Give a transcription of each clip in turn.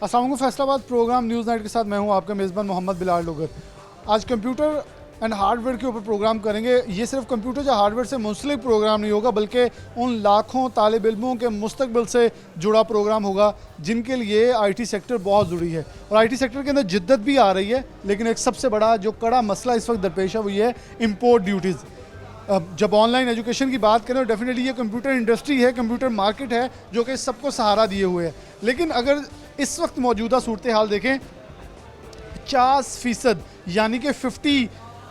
अस्सलाम वालेकुम। Faisalabad programme news night के साथ मैं हूं आपका मेज़बान मोहम्मद बिलाल लोगर। आज कंप्यूटर एंड हार्डवेयर के ऊपर प्रोग्राम करेंगे। ये सिर्फ कंप्यूटर या हार्डवेयर से मुंसलिक प्रोग्राम नहीं होगा, बल्कि उन लाखों तालिब इल्मों के मुस्तकबिल से जुड़ा प्रोग्राम होगा जिनके लिए आईटी सेक्टर बहुत ज़रूरी है। और आईटी सेक्टर के अंदर जिद्दत भी आ रही है, लेकिन एक सबसे बड़ा जो कड़ा मसला इस वक्त दरपेश है वो ये है इम्पोर्ट ड्यूटीज़। जब ऑनलाइन एजुकेशन की बात करें तो डेफिनेटली ये कंप्यूटर इंडस्ट्री है, कंप्यूटर मार्केट है जो कि सबको सहारा दिए हुए है। लेकिन अगर इस वक्त मौजूदा सूरत हाल देखें, 50% यानी कि 50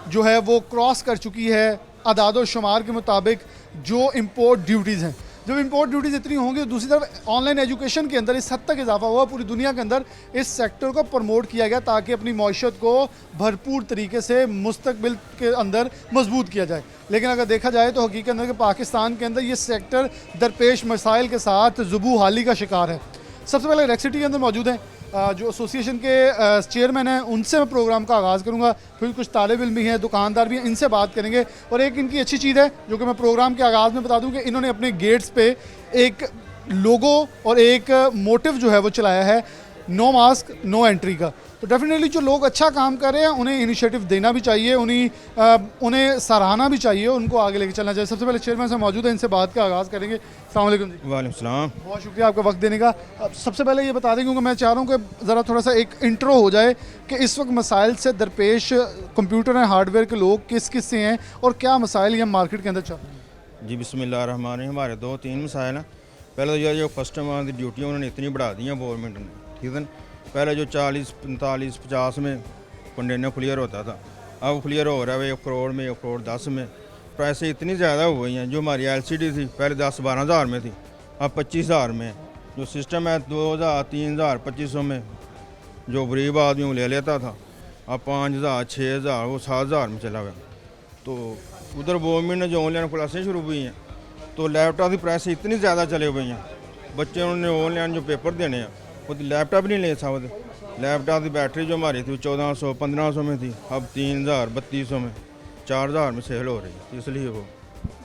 जो है वो क्रॉस कर चुकी है अदाद शुमार के मुताबिक जो इम्पोर्ट ड्यूटीज़ हैं। जब इम्पोर्ट ड्यूटीज़ इतनी होंगी, दूसरी तरफ ऑनलाइन एजुकेशन के अंदर इस हद तक इजाफा हुआ, पूरी दुनिया के अंदर इस सेक्टर को प्रमोट किया गया ताकि अपनी मईशत को भरपूर तरीके से मुस्तकबिल के अंदर मजबूत किया जाए। लेकिन अगर देखा जाए तो हकीकत में पाकिस्तान के अंदर ये सेक्टर दरपेश मसाइल के साथ ज़ुबू हाली का शिकार है। सबसे पहले रेक्सिटी के अंदर मौजूद हैं जो एसोसिएशन के चेयरमैन हैं, उनसे मैं प्रोग्राम का आगाज़ करूंगा। फिर कुछ तालिब इल्म भी हैं, दुकानदार भी हैं, इनसे बात करेंगे। और एक इनकी अच्छी चीज़ है जो कि मैं प्रोग्राम के आगाज़ में बता दूं कि इन्होंने अपने गेट्स पे एक लोगो और एक मोटिव जो है वो चलाया है, नो मास्क नो एंट्री का। तो डेफिनेटली जो लोग अच्छा काम कर रहे हैं उन्हें इनिशिएटिव देना भी चाहिए, उन्हें सराहना भी चाहिए, उनको आगे लेके चलना चाहिए। सबसे पहले चेयरमैन से मौजूद है, इनसे बात का आगाज़ करेंगे। अस्सलाम वालेकुम जी। वालेकुम सलाम। बहुत शुक्रिया आपका वक्त देने का। अब सबसे पहले ये बता दें, क्योंकि मैं चाह रहा हूँ कि ज़रा थोड़ा सा एक इंट्रो हो जाए कि इस वक्त मसाइल से दरपेश कंप्यूटर एंड हार्डवेयर के लोग किस किस से हैं और क्या मसाइल ये मार्केट के अंदर चल रहे हैं। जी बिस्मिल्लाहिर्रहमानिर्रहीम। हमारे 2-3 मसाइल हैं। पहले तो ये जो कस्टमर की ड्यूटी उन्होंने इतनी बढ़ा दी हैं गवर्नमेंट ने, ठीक है ना। पहले जो 40, 45, 50 में कंटेनर क्लियर होता था, अब क्लियर हो रहा है 1 करोड़ में, 1 करोड़ 10 में। पैसे इतनी ज़्यादा हो गई हैं। जो हमारी LCD थी पहले 10-12 हज़ार में थी, अब 25 हज़ार में। जो सिस्टम है 2000, 3000, 2500 में जो गरीब आदमी वो ले लेता था, अब 5000, 6000, वो 7000 में चला गया। तो उधर गवर्नमेंट ने जो ऑनलाइन क्लासें शुरू हुई हैं तो लैपटॉप की प्राइस इतनी ज़्यादा चले हुई हैं, बच्चे उन्होंने ऑनलाइन जो पेपर देने हैं वो लैपटॉप नहीं ले सकते। लैपटॉप की बैटरी जो हमारी थी 1400, 1500 में थी, अब 3000, 3200 में, 4000 में सेल हो रही है। इसलिए वो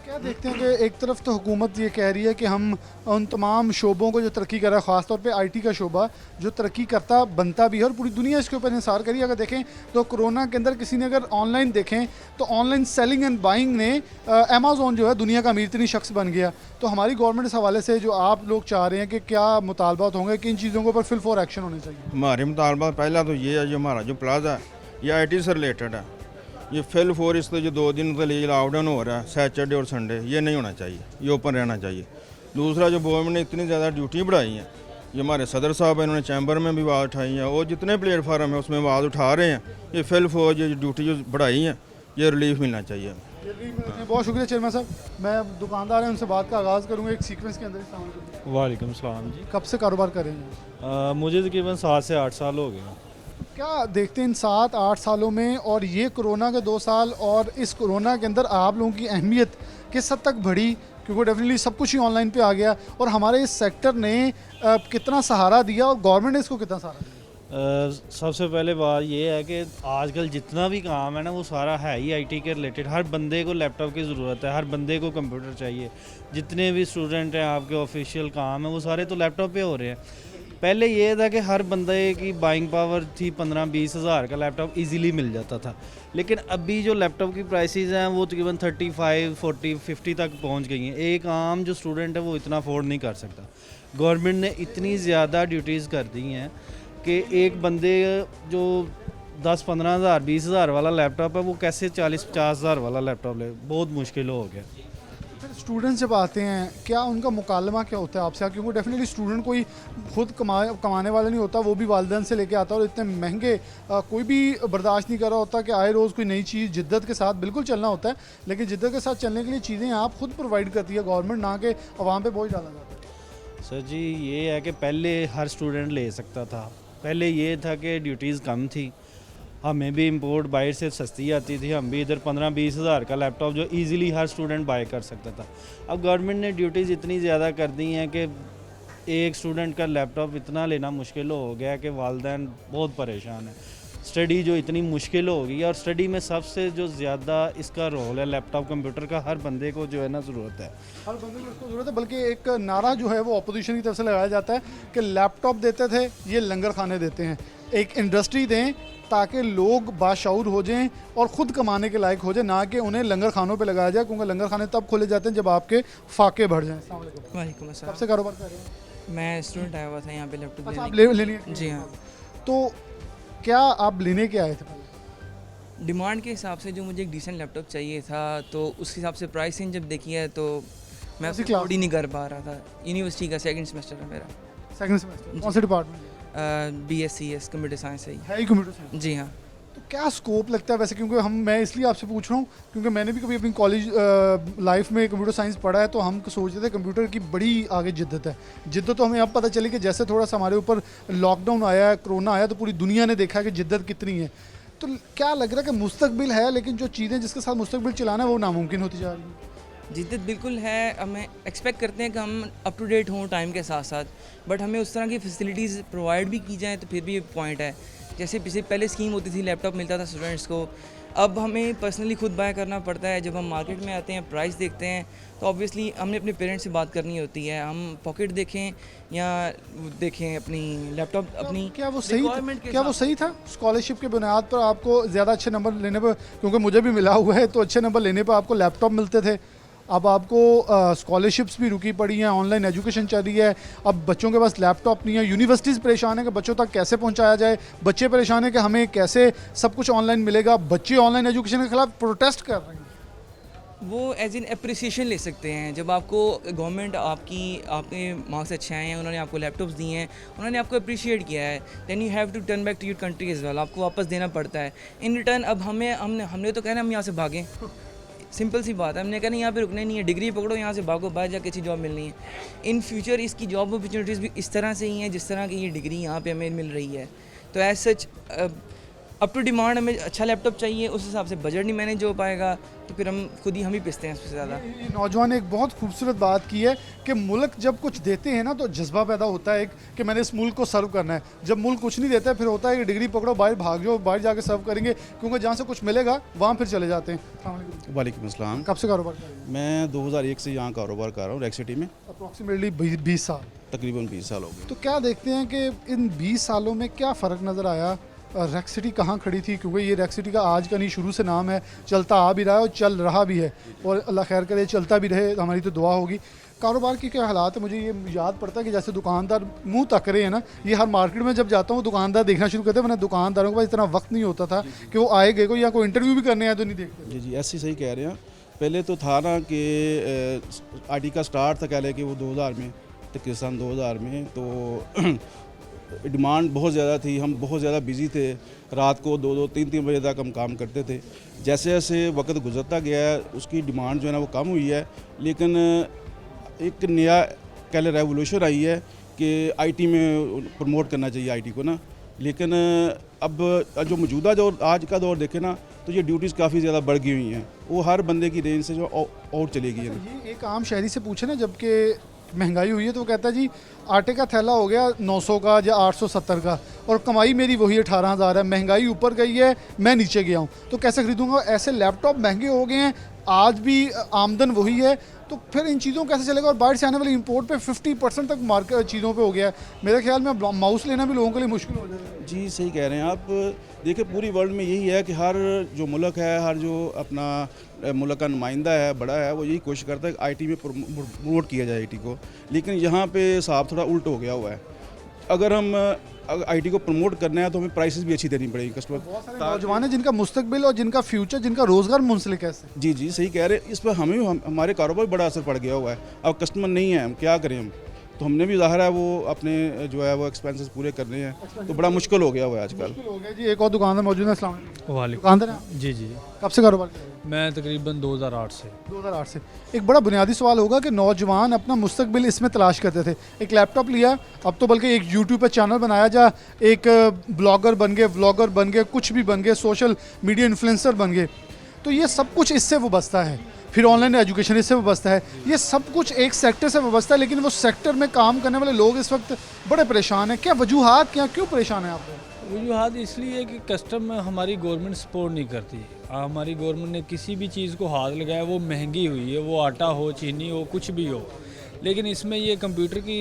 क्या देखते हैं कि एक तरफ तो हुकूमत ये कह रही है कि हम उन तमाम शोबों को जो तरक्की कर रहा है, ख़ासतौर पे आईटी का शोबा जो तरक्की करता बनता भी है और पूरी दुनिया इसके ऊपर इंसार करी। अगर देखें तो कोरोना के अंदर किसी ने अगर ऑनलाइन देखें तो ऑनलाइन सेलिंग एंड बाइंग ने अमेज़ॉन जो है दुनिया का अमीरतरीन शख्स बन गया। तो हमारी गवर्नमेंट इस हवाले से जो आप लोग चाह रहे हैं कि क्या मुतालबात होंगे, किन चीज़ों के ऊपर फिल फॉर एक्शन होने चाहिए? हमारे मुतालबा पहला तो ये है, जो हमारा जो प्लाजा है ये IT से रिलेटेड है। ये फिल फॉर इस जो 2 दिन के लिए लॉकडाउन हो रहा है सैटरडे और संडे, ये नहीं होना चाहिए, ये ओपन रहना चाहिए। दूसरा जो गवर्नमेंट ने इतनी ज़्यादा ड्यूटी बढ़ाई हैं, ये हमारे सदर साहब हैं, इन्होंने चैम्बर में भी आवाज़ उठाई है और जितने प्लेटफार्म है उसमें आवाज़ उठा रहे हैं। ये फिल फॉर जो ड्यूटी जो बढ़ाई हैं ये रिलीफ मिलना चाहिए। बहुत शुक्रिया चेयरमैन साहब। मैं दुकानदार हैं, उनसे बात का आगाज़ करूँगा एक सीक्वेंस के अंदर। वालेकुम सलाम जी। कब से कारोबार कर रहे हैं? मुझे तकरीबन 7 से 8 साल हो गए। क्या देखते हैं इन 7-8 सालों में और ये कोरोना के 2 साल और इस कोरोना के अंदर आप लोगों की अहमियत किस हद तक बढ़ी? क्योंकि डेफिनेटली सब कुछ ही ऑनलाइन पे आ गया और हमारे इस सेक्टर ने कितना सहारा दिया और गवर्नमेंट ने इसको कितना सहारा दिया? सबसे पहले बात ये है कि आजकल जितना भी काम है ना वो सारा है ही IT के रिलेटेड। हर बंदे को लैपटॉप की ज़रूरत है, हर बंदे को कंप्यूटर चाहिए। जितने भी स्टूडेंट हैं आपके ऑफिशियल काम है वो सारे तो लैपटॉप पे हो रहे हैं। पहले ये था कि हर बंदे की बाइंग पावर थी 15-20 हज़ार का लैपटॉप इजीली मिल जाता था। लेकिन अभी जो लैपटॉप की प्राइसेस हैं वो तकरीबन 35, 40, 50 तक पहुंच गई हैं। एक आम जो स्टूडेंट है वो इतना अफोर्ड नहीं कर सकता। गवर्नमेंट ने इतनी ज़्यादा ड्यूटीज़ कर दी हैं कि एक बंदे जो 10-15 हज़ार, 20 हज़ार वाला लैपटॉप है वो कैसे 40-50 हज़ार वाला लैपटॉप ले, बहुत मुश्किल हो गया। फिर स्टूडेंट जब आते हैं क्या उनका मुकालमा क्या होता है आपसे? क्योंकि डेफिनेटली स्टूडेंट कोई खुद कमाने वाला नहीं होता, वो भी वालिदैन से लेके आता है और इतने महंगे कोई भी बर्दाश्त नहीं कर रहा होता कि आए रोज़ कोई नई चीज़ जिद्दत के साथ बिल्कुल चलना होता है। लेकिन जिद्दत के साथ चलने के लिए चीज़ें आप खुद प्रोवाइड करती है गवर्नमेंट, ना कि आवाम पे बोझ डाला जाता है। सर जी ये है कि पहले हर स्टूडेंट ले सकता था। पहले ये था कि ड्यूटीज़ कम थी, हमें भी इंपोर्ट बाहर से सस्ती आती थी, हम भी इधर 15-20 हज़ार का लैपटॉप जो इजीली हर स्टूडेंट बाय कर सकता था। अब गवर्नमेंट ने ड्यूटीज़ इतनी ज़्यादा कर दी हैं कि एक स्टूडेंट का लैपटॉप इतना लेना मुश्किल हो गया कि वालिदैन बहुत परेशान है। स्टडी जो इतनी मुश्किल हो गई है, और स्टडी में सबसे जो ज़्यादा इसका रोल है लैपटॉप कंप्यूटर का, हर बंदे को जो है ना ज़रूरत है। हर बंदे को इसको जरूरत है, बल्कि एक नारा जो है वो अपोजिशन की तरफ से लगाया जाता है कि लैपटॉप देते थे, ये लंगर खाने देते हैं। एक इंडस्ट्री दें ताकि लोग बाशऊर हो जाएं और ख़ुद कमाने के लायक हो जाए, ना कि उन्हें लंगर खानों पे लगाया जाए, क्योंकि लंगर खाने तब खोले जाते हैं जब आपके फाके बढ़ जाएं। अस्सलाम वालेकुम। वालेकुम कब अस्सलाम। से कारोबार कर रहे हैं? मैं स्टूडेंट आया हुआ था यहाँ पे लैपटॉप अच्छा, आप लेने। लेने जी हाँ। तो क्या आप लेने के आए थे पहले? डिमांड के हिसाब से जो मुझे एक डिसेंट लैपटॉप चाहिए था, तो उस हिसाब से प्राइसिंग जब देखी है तो मैं कौन सी उसको क्लास? अफोर्ड ही नहीं कर पा रहा था। यूनिवर्सिटी का सेकंड सेमेस्टर है मेरा। सेकंड सेमेस्टर कौन से डिपार्टमेंट? BSc कंप्यूटर साइंस है है ही कंप्यूटर साइंस। जी हाँ। तो क्या स्कोप लगता है वैसे, क्योंकि मैं इसलिए आपसे पूछ रहा हूँ क्योंकि मैंने भी कभी अपनी कॉलेज लाइफ में कंप्यूटर साइंस पढ़ा है, तो हम सोचते थे कंप्यूटर की बड़ी आगे जिद्दत है। जिद्दत तो हमें अब पता चली कि जैसे थोड़ा सा हमारे ऊपर लॉकडाउन आया है, कोरोना आया, तो पूरी दुनिया ने देखा कि जिद्दत कितनी है। तो क्या लग रहा है कि मुस्तकबिल है, लेकिन जो चीज़ें जिसके साथ मुस्तकबिल चलाना है वो नामुमकिन होती जा रही है? जिद्दत बिल्कुल है। हमें एक्सपेक्ट करते हैं कि हम अप टू डेट हों टाइम के साथ साथ, बट हमें उस तरह की फैसिलिटीज़ प्रोवाइड भी की जाएँ तो फिर भी पॉइंट है। जैसे पहले स्कीम होती थी, लैपटॉप मिलता था स्टूडेंट्स को, अब हमें पर्सनली खुद बाय करना पड़ता है। जब हम मार्केट में आते हैं, प्राइस देखते हैं, तो ऑब्वियसली हमने अपने पेरेंट्स से बात करनी होती है। हम पॉकेट देखें या देखें अपनी लैपटॉप अपनी क्या वो सही requirement के क्या वो हिसाब सही था? स्कॉलरशिप के बुनियाद पर आपको ज़्यादा अच्छे नंबर लेने पर, क्योंकि मुझे भी मिला हुआ है, तो अच्छे नंबर लेने पर आपको लैपटॉप मिलते थे। अब आपको स्कॉलरशिप्स भी रुकी पड़ी हैं, ऑनलाइन एजुकेशन चल रही है, अब बच्चों के पास लैपटॉप नहीं है, यूनिवर्सिटीज़ परेशान है कि बच्चों तक कैसे पहुंचाया जाए, बच्चे परेशान है कि हमें कैसे सब कुछ ऑनलाइन मिलेगा, बच्चे ऑनलाइन एजुकेशन के खिलाफ प्रोटेस्ट कर रहे हैं। वो एज इन अप्रिसिएशन ले सकते हैं। जब आपको गवर्नमेंट आपके मार्क्स अच्छे आए हैं, उन्होंने आपको लैपटॉप्स दिए हैं, उन्होंने आपको अप्रिशिएट किया है, then you have to turn back to your country as well. आपको वापस देना पड़ता है इन रिटर्न। अब हमने तो कहना हम यहाँ से भागें, सिंपल सी बात है। हमने कहना यहाँ पे रुकना ही नहीं है, डिग्री पकड़ो, यहाँ से भागो, बाहर जाके अच्छी जॉब मिलनी है। इन फ्यूचर इसकी जॉब अपॉर्चुनिटीज़ भी इस तरह से ही हैं जिस तरह की ये डिग्री यहाँ पे हमें मिल रही है। तो as such up to demand हमें अच्छा लैपटॉप चाहिए, उस हिसाब से बजट नहीं मैनेज हो पाएगा, तो फिर हम ही पिसते हैं सबसे ज़्यादा। ये नौजवान ने एक बहुत खूबसूरत बात की है कि मुल्क जब कुछ देते हैं ना, तो जज्बा पैदा होता है एक कि मैंने इस मुल्क को सर्व करना है। जब मुल्क कुछ नहीं देता है, फिर होता है कि डिग्री पकड़ो, बाहर भाग जाओ, बाहर जाके सर्व करेंगे, क्योंकि जहाँ से कुछ मिलेगा वहाँ फिर चले जाते हैं। अस्सलाम वालेकुम। वालेकुम अस्सलाम। कब से कारोबार कर रहे हैं? मैं 2001 से यहाँ कारोबार कर रहा हूँ, रेक सिटी में। अप्रॉक्सीमेटली 20 साल। तकरीबन 20 साल हो गए। तो क्या देखते हैं कि इन 20 सालों में क्या फ़र्क नज़र आया? रेक सिटी कहाँ खड़ी थी, क्योंकि ये रेक सिटी का आज का नहीं, शुरू से नाम है, चलता आ भी रहा है और चल रहा भी है, और अल्लाह खैर करे चलता भी रहे, हमारी तो दुआ होगी। कारोबार की क्या हालात है? मुझे ये याद पड़ता है कि जैसे दुकानदार मुंह तक रहे हैं ना, ये हर मार्केट में जब जाता हूँ दुकानदार देखना शुरू करते हैं, वरना दुकानदारों के पास इतना वक्त नहीं होता था कि वो आए गए को या कोई इंटरव्यू भी करने आए तो नहीं देखते। जी जी, ऐसे सही कह रहे हैं। पहले तो था ना कि आईटी का स्टार्ट था, कह लें कि वो 2000 में, तकरीबन 2000 में, तो डिमांड बहुत ज़्यादा थी, हम बहुत ज़्यादा बिज़ी थे, रात को 2-2, 3-3 बजे तक हम काम करते थे। जैसे जैसे वक्त गुजरता गया है, उसकी डिमांड जो है ना वो कम हुई है, लेकिन एक नया कह लें रेवोल्यूशन आई है कि आईटी में प्रमोट करना चाहिए आईटी को ना। लेकिन अब जो मौजूदा दौर, आज का दौर देखें ना, तो ये ड्यूटीज़ काफ़ी ज़्यादा बढ़ गई हुई हैं, वो हर बंदे की रेंज से जो और चली गई है। ये एक आम शहरी से पूछे ना, जबकि महंगाई हुई है, तो वो कहता है जी आटे का थैला हो गया 900 का या 870 का, और कमाई मेरी वही 18,000 है, महंगाई ऊपर गई है, मैं नीचे गया हूँ, तो कैसे खरीदूंगा? ऐसे लैपटॉप महंगे हो गए हैं, आज भी आमदन वही है, तो फिर इन चीज़ों को कैसे चलेगा? और बाहर से आने वाले इंपोर्ट पे 50% तक मार्केट चीज़ों पे हो गया है। मेरे ख्याल में माउस लेना भी लोगों के लिए मुश्किल हो जाएगा। जी सही कह रहे हैं आप। देखिए पूरी वर्ल्ड में यही है कि हर जो मुल्क है, हर जो अपना मुल्क का नुमाइंदा है, बड़ा है, वो यही कोशिश करता है कि आईटी में प्रमोट किया जाए आईटी को। लेकिन यहाँ पे हिसाब थोड़ा उल्ट हो गया हुआ है। अगर हम आईटी को प्रमोट करना है तो हमें प्राइसेस भी अच्छी देनी पड़ेगी कस्टमर। बहुत सारे नौजवान हैं जिनका मुस्तकबिल और जिनका फ्यूचर, जिनका रोज़गार मुंसलिक है। जी जी सही कह रहे हैं। इस पर हमारे कारोबार बड़ा असर पड़ गया हुआ है। अब कस्टमर नहीं है, हम क्या करें? हम तो हमने भी ज़ाहिर है वो अपने जो है वो एक्सपेंसेस पूरे करने हैं, तो बड़ा मुश्किल हो गया हुआ है आजकल। मुश्किल हो गया जी। एक और दुकानदार मौजूद है। अस्सलाम वालेकुम। वालेकुम। दुकानदार हैं आप? जी जी, कब से कारोबार कर रहे हैं? मैं तकरीबन 2008 से। 2008 से। एक बड़ा बुनियादी सवाल होगा कि नौजवान अपना मुस्तकबिल इसमें तलाश करते थे, एक लैपटॉप लिया, अब तो बल्कि एक यूट्यूब पर चैनल बनाया जा, एक ब्लॉगर बन गए, व्लॉगर बन गए, कुछ भी बन गए, सोशल मीडिया इन्फ्लुएंसर बन गए, तो ये सब कुछ इससे वाबस्ता है। फिर ऑनलाइन एजुकेशन इससे वाबस्ता है, ये सब कुछ एक सेक्टर से वाबस्ता है। लेकिन वो सेक्टर में काम करने वाले लोग इस वक्त बड़े परेशान हैं। क्या वजूहात, क्या क्यों परेशान हैं आप लोग? वजूहत इसलिए है कि कस्टम हमारी गवर्नमेंट सपोर्ट नहीं करती। हमारी गवर्नमेंट ने किसी भी चीज़ को हाथ लगाया वो महंगी हुई है, वो आटा हो, चीनी हो, कुछ भी हो। लेकिन इसमें ये कंप्यूटर की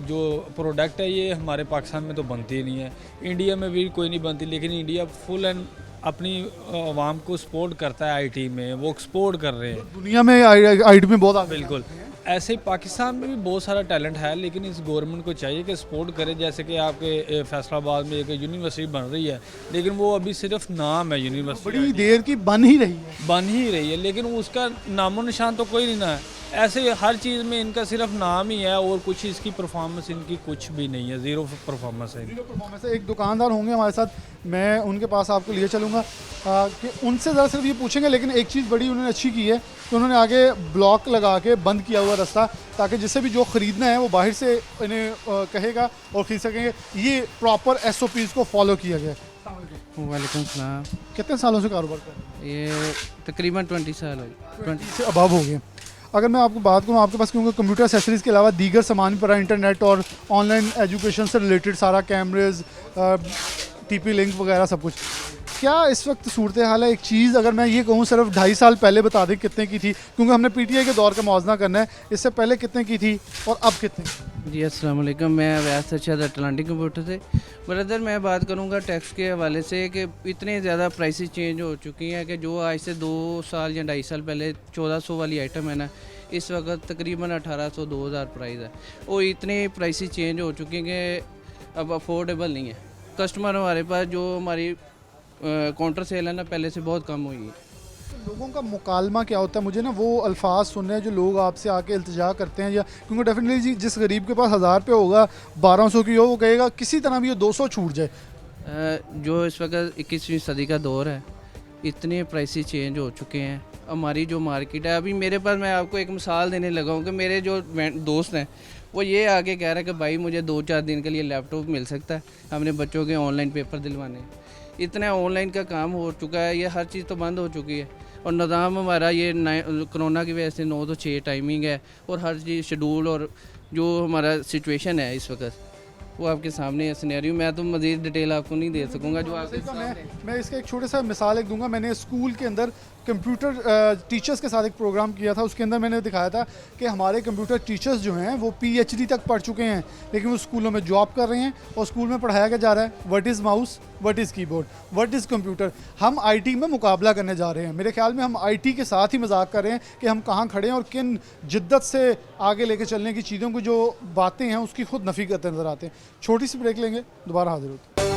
जो प्रोडक्ट है ये हमारे पाकिस्तान में तो बनती ही नहीं है, इंडिया में भी कोई नहीं बनती। लेकिन इंडिया फुल एंड अपनी आवाम को सपोर्ट करता है आईटी में, वो एक्सपोर्ट कर रहे हैं। दुनिया में आईटी में बहुत आगे बिल्कुल ऐसे ही पाकिस्तान में भी बहुत सारा टैलेंट है, लेकिन इस गवर्नमेंट को चाहिए कि सपोर्ट करे। जैसे कि आपके फैसलाबाद में एक यूनिवर्सिटी बन रही है, लेकिन वो अभी सिर्फ नाम है यूनिवर्सिटी, बड़ी देर की बन ही रही है। बन ही रही है, लेकिन उसका नामो निशान तो कोई नहीं ना है। ऐसे हर चीज़ में इनका सिर्फ नाम ही है और कुछ इसकी परफॉर्मेंस इनकी कुछ भी नहीं है, ज़ीरो परफॉर्मेंस है। परफॉर्मेंस है। एक दुकानदार होंगे हमारे साथ, मैं उनके पास आपको लिए चलूँगा कि उनसे ज़रा सिर्फ ये पूछेंगे। लेकिन एक चीज़ बड़ी उन्होंने अच्छी की है कि उन्होंने आगे ब्लॉक लगा के बंद किया हुआ रास्ता, ताकि जिससे भी जो ख़रीदना है वो बाहर से इन्हें कहेगा और ख़रीद सकेंगे। ये प्रॉपर SOPs को फॉलो किया गया है। वालेकुम सलाम। कितने सालों से कारोबार कर रहे हैं? ये तकरीबन 20 साल हो 20 से अबाव हो गए। अगर मैं आपको बात करूँ, आपके पास क्योंकि कंप्यूटर एक्सेसरीज़ के अलावा दीगर सामान भी पड़ा, इंटरनेट और ऑनलाइन एजुकेशन से रिलेटेड सारा, कैमरेज, TP लिंक वगैरह सब कुछ, क्या इस वक्त सूरत हाल है? एक चीज़ अगर मैं ये कहूँ सिर्फ 2.5 साल पहले बता दें कितने की थी, क्योंकि हमने PTI के दौर का मुआवजा करना है, इससे पहले कितने की थी और अब कितने की? जी अस्सलाम वालेकुम। मैं वैस अर्शद अटलांटिक कंप्यूटर से। ब्रदर मैं बात करूंगा टैक्स के हवाले से कि इतने ज़्यादा प्राइसेस चेंज हो चुकी हैं कि जो आज से 2 साल या 2.5 साल पहले 1400 वाली आइटम है ना, इस वक्त तकरीबन 1800 2000 प्राइस है। वो इतने प्राइसेस चेंज हो चुके हैं कि अब अफोर्डेबल नहीं है। कस्टमर हमारे पास जो हमारी काउंटर सेल है ना, पहले से बहुत कम हुई है। लोगों का मुकालमा क्या होता है? मुझे ना वो अल्फाज सुनने हैं जो लोग आपसे आके इल्तिजा करते हैं, या क्योंकि डेफिनेटली जी जिस गरीब के पास 1000 रुपये होगा, 1200 की हो, वो कहेगा किसी तरह भी ये 200 छूट जाए। जो इस वक्त 21वीं सदी का दौर है, इतने प्राइसेस चेंज हो चुके हैं। हमारी जो मार्केट है अभी, मेरे पास मैं आपको एक मिसाल देने लगा हूँ कि मेरे जो दोस्त हैं वो ये आगे कह रहे हैं कि भाई मुझे 2-4 दिन के लिए लैपटॉप मिल सकता है, हमने बच्चों के ऑनलाइन पेपर दिलवाने। इतना ऑनलाइन का काम हो चुका है, ये हर चीज़ तो बंद हो चुकी है। और निज़ाम हमारा ये कोरोना की वजह से 9 से 6 टाइमिंग है, और हर चीज़ शेड्यूल और जो हमारा सिचुएशन है इस वक्त वो आपके सामने है सिनेरियो। मैं तो मज़ीद डिटेल आपको नहीं दे सकूंगा जो आपके मैं इसका एक छोटा सा मिसाल एक दूंगा। मैंने स्कूल के अंदर कंप्यूटर टीचर्स के साथ एक प्रोग्राम किया था, उसके अंदर मैंने दिखाया था कि हमारे कंप्यूटर टीचर्स जो हैं वो PhD तक पढ़ चुके हैं, लेकिन वो स्कूलों में जॉब कर रहे हैं और स्कूल में पढ़ाया क्या जा रहा है? What is mouse, what is keyboard, what is computer. हम IT में मुकाबला करने जा रहे हैं। मेरे ख्याल में हम IT के साथ ही मजाक कर रहे हैं कि हम कहाँ खड़े हैं और किन जिद्दत से आगे लेके चलने की चीज़ों की जो बातें हैं उसकी खुद नफ़ी करते नज़र आते हैं। छोटी सी ब्रेक लेंगे, दोबारा हाजिर होते हैं।